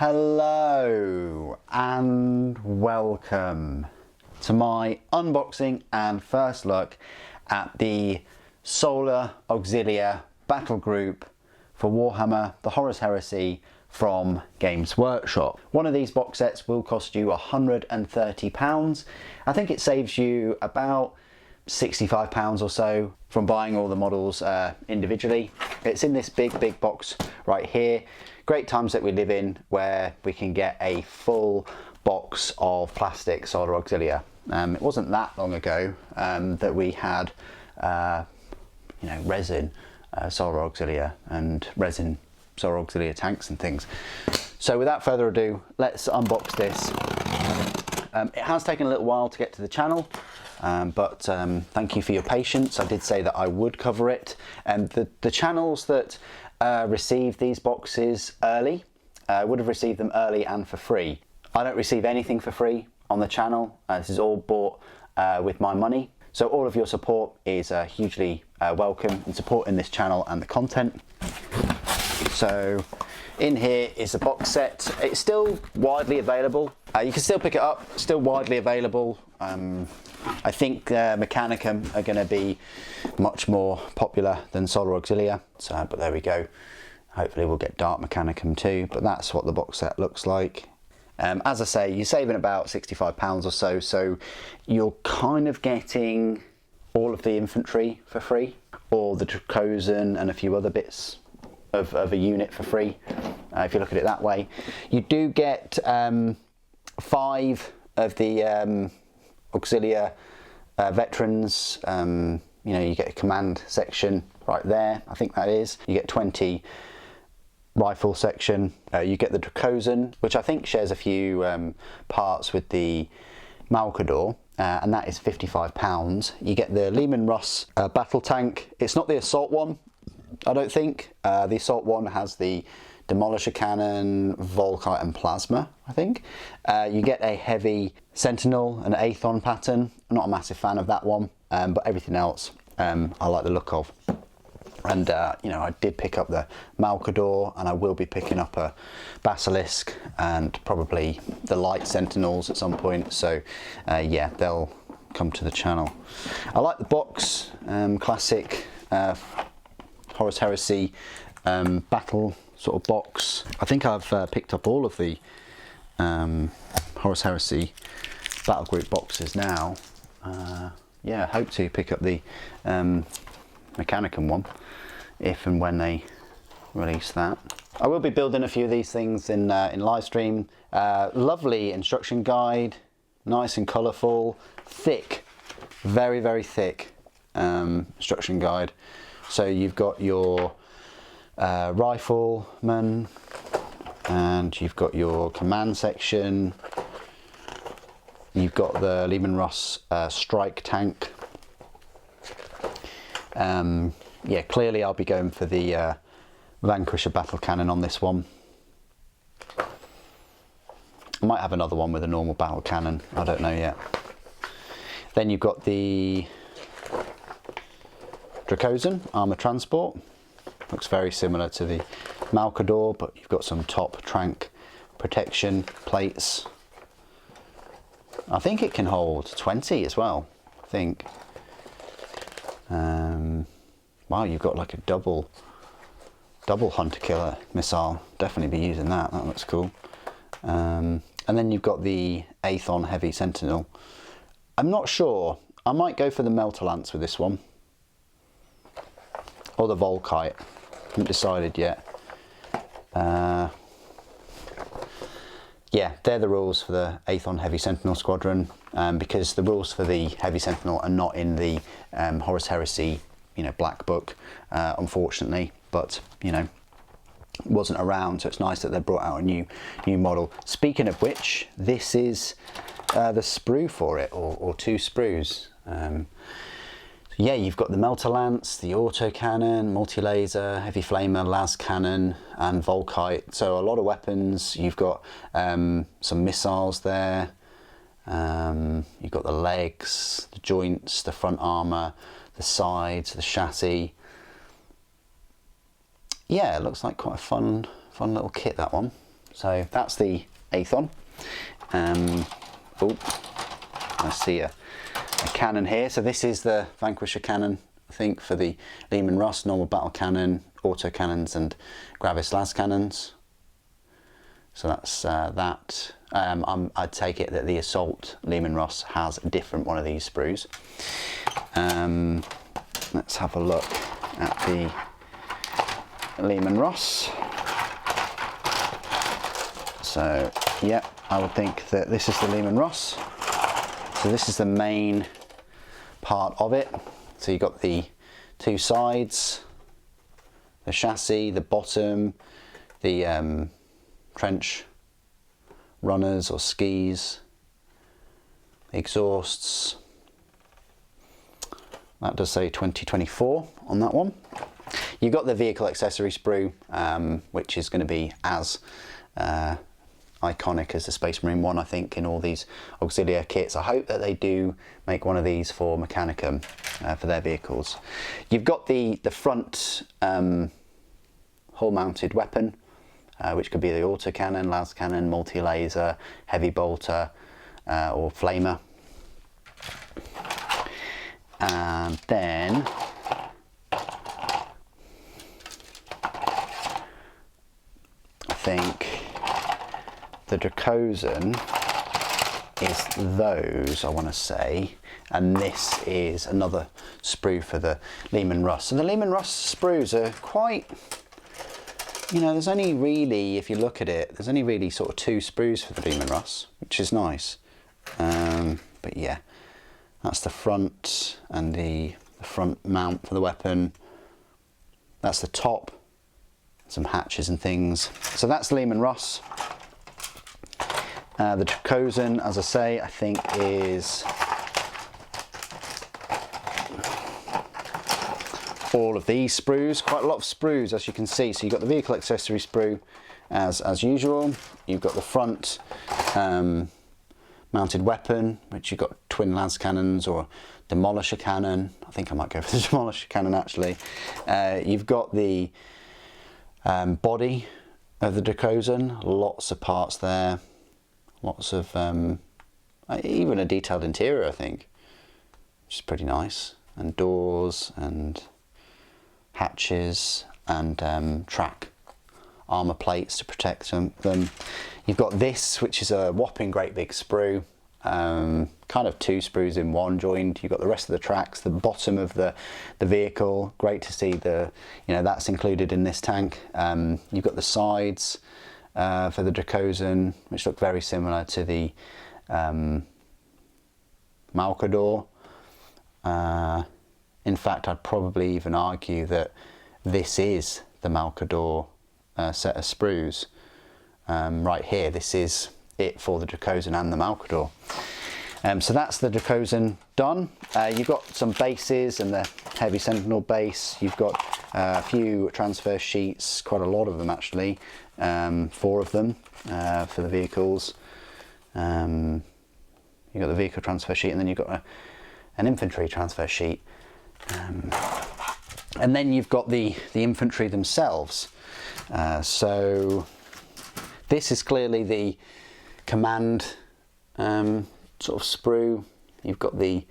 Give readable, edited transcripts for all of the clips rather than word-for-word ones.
Hello and welcome to my unboxing and first look at the Solar Auxilia battle group for Warhammer, the Horus Heresy from Games Workshop. One of these box sets will cost you £130. I think it saves you about £65 or so from buying all the models individually. It's in this big box right here. Great times that we live in where we can get a full box of plastic Solar Auxilia. It wasn't that long ago that we had resin Solar Auxilia and resin Solar Auxilia tanks and things. So without further ado, let's unbox this. It has taken a little while to get to the channel, but thank you for your patience. I did say that I would cover it, and the channels that receive these boxes early would have received them early and for free. I don't receive anything for free on the channel. This is all bought with my money, so all of your support is hugely welcome in supporting this channel and the content. So in here is the box set. It's still widely available. You can still pick it up, still widely available. I think Mechanicum are going to be much more popular than Solar Auxilia, so, but there we go. Hopefully we'll get Dark Mechanicum too, but that's what the box set looks like. As I say, you're saving about £65 or so, so you're kind of getting all of the infantry for free, or the Dracosan and a few other bits of a unit for free, if you look at it that way. You do get 5 of the Auxilia veterans. You get a command section right there, I think that is. You get 20 rifle section. You get the Dracosan, which I think shares a few parts with the Malcador, and that is £55. You get the Leman Russ battle tank. It's not the assault one, I don't think. The assault one has the demolisher cannon, Volkite and plasma, I think. You get a heavy sentinel, an Athon pattern. I'm not a massive fan of that one, but everything else I like the look of. And I did pick up the Malcador, and I will be picking up a Basilisk and probably the light sentinels at some point. So yeah, they'll come to the channel. I like the box, classic Horus Heresy battle sort of box. I think I've picked up all of the Horus Heresy battle group boxes now. Yeah, I hope to pick up the Mechanicum one if and when they release that. I will be building a few of these things in live stream. Lovely instruction guide, nice and colourful, thick, very thick instruction guide. So you've got your rifleman, and you've got your command section. You've got the Leman Russ strike tank. Yeah, clearly I'll be going for the Vanquisher battle cannon on this one. I might have another one with a normal battle cannon, I don't know yet. Then you've got the Dracosan armor transport. Looks very similar to the Malcador, but you've got some top trank protection plates. I think it can hold 20 as well, I think. Wow, you've got like a double hunter killer missile. Definitely be using that, that looks cool. And then you've got the Athon heavy sentinel. I'm not sure, I might go for the melter lance with this one, or the Volkite. Haven't decided yet. Yeah, they're the rules for the Athon Heavy Sentinel Squadron, because the rules for the Heavy Sentinel are not in the Horus Heresy, Black Book, unfortunately. But wasn't around, so it's nice that they brought out a new model. Speaking of which, this is the sprue for it, or 2 sprues. Yeah, you've got the melter lance, the autocannon, multi-laser, heavy flamer, las cannon, and Volkite. So a lot of weapons. You've got some missiles there. You've got the legs, the joints, the front armor, the sides, the chassis. Yeah, it looks like quite a fun little kit, that one. So that's the Athon. Oh, I see a cannon here. So this is the Vanquisher cannon, I think, for the Leman Russ, normal battle cannon, auto cannons and Gravis las cannons. So that's that. I'd take it that the assault Leman Russ has a different one of these sprues. Let's have a look at the Leman Russ. So yeah, I would think that this is the Leman Russ. So this is the main part of it. So you've got the two sides, the chassis, the bottom, the trench runners or skis, the exhausts. That does say 2024 on that one. You've got the vehicle accessory sprue, which is going to be as iconic as the Space Marine one, I think, in all these Auxilia kits. I hope that they do make one of these for Mechanicum for their vehicles. You've got the front hull mounted weapon, which could be the autocannon, las cannon, multi-laser, heavy bolter, or flamer. And then I think the Dracosan is those, I want to say, and this is another sprue for the Leman Russ. And the Leman Russ sprues are quite, you know, there's only really, if you look at it, there's only really sort of two sprues for the Leman Russ, which is nice. But yeah, that's the front and the front mount for the weapon. That's the top, some hatches and things. So that's the Leman Russ. The Dracosan, as I say, I think is all of these sprues, quite a lot of sprues, as you can see. So you've got the vehicle accessory sprue as usual. You've got the front mounted weapon, which you've got twin las cannons or demolisher cannon. I think I might go for the demolisher cannon actually. You've got the body of the Dracosan, lots of parts there. Lots of, even a detailed interior, I think, which is pretty nice. And doors and hatches and track armour plates to protect them. You've got this, which is a whopping great big sprue, kind of two sprues in one joined. You've got the rest of the tracks, the bottom of the vehicle. Great to see that's included in this tank. You've got the sides for the Dracosan, which look very similar to the Malcador. In fact, I'd probably even argue that this is the Malcador set of sprues. Right here, this is it for the Dracosan and the Malcador. So that's the Dracosan done. You've got some bases and the heavy sentinel base. You've got a few transfer sheets, quite a lot of them actually, 4 of them for the vehicles. You've got the vehicle transfer sheet, and then you've got an infantry transfer sheet. And then you've got the infantry themselves. So this is clearly the command sort of sprue. You've got the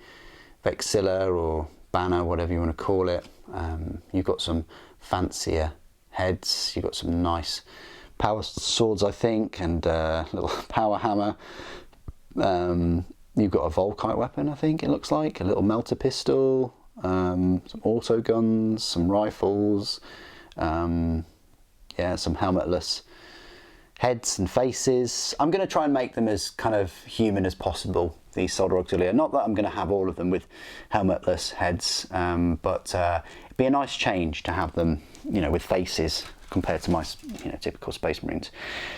vexilla or banner, whatever you want to call it. You've got some fancier heads. You've got some nice power swords, I think, and a little power hammer. You've got a Volkite weapon, I think it looks like, a little melter pistol, some auto guns, some rifles, yeah, some helmetless heads and faces. I'm going to try and make them as kind of human as possible, these Soldier Auxilia. Not that I'm going to have all of them with helmetless heads, but it'd be a nice change to have them, with faces compared to my, typical Space Marines.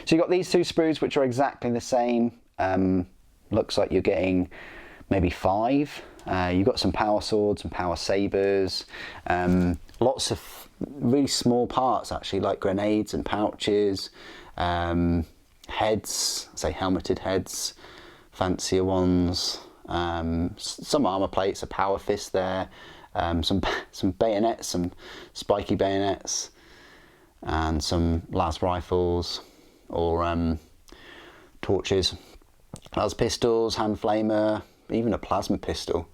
So you've got these two sprues, which are exactly the same. Looks like you're getting maybe 5. You've got some power swords and power sabers. Lots of really small parts, actually, like grenades and pouches. Heads, say helmeted heads, fancier ones. Some armor plates, a power fist there. Some bayonets, some spiky bayonets, and some las rifles. or torches. Las pistols, hand flamer, even a plasma pistol.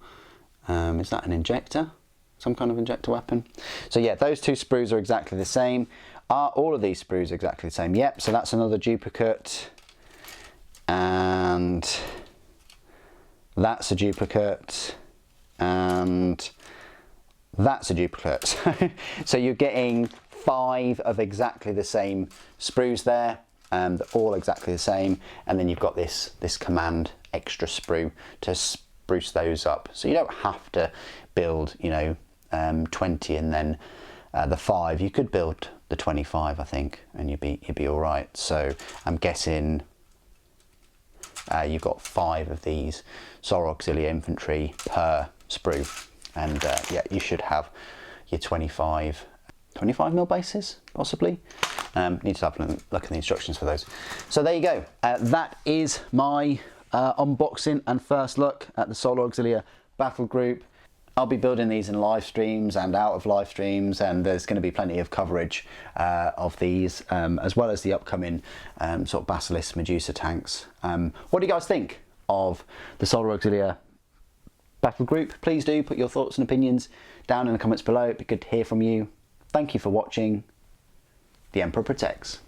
Is that an injector? Some kind of injector weapon? So yeah, those two sprues are exactly the same. Are all of these sprues exactly the same? Yep, so that's another duplicate. And that's a duplicate. And that's a duplicate. So you're getting 5 of exactly the same sprues there. They're all exactly the same. And then you've got this command extra sprue to spruce those up. So you don't have to build, you know, 20 and then the 5. You could build the 25, I think, and you'd be all right. So I'm guessing you've got 5 of these Solar Auxilia infantry per sprue, and yeah, you should have your 25 mil bases, possibly. Need to have a look at the instructions for those. So there you go. That is my unboxing and first look at the Solar Auxilia battle group. I'll be building these in live streams and out of live streams, and there's going to be plenty of coverage of these, as well as the upcoming sort of Basilisk Medusa tanks. What do you guys think of the Solar Auxilia battle group? Please do put your thoughts and opinions down in the comments below. It'd be good to hear from you. Thank you for watching. The Emperor protects.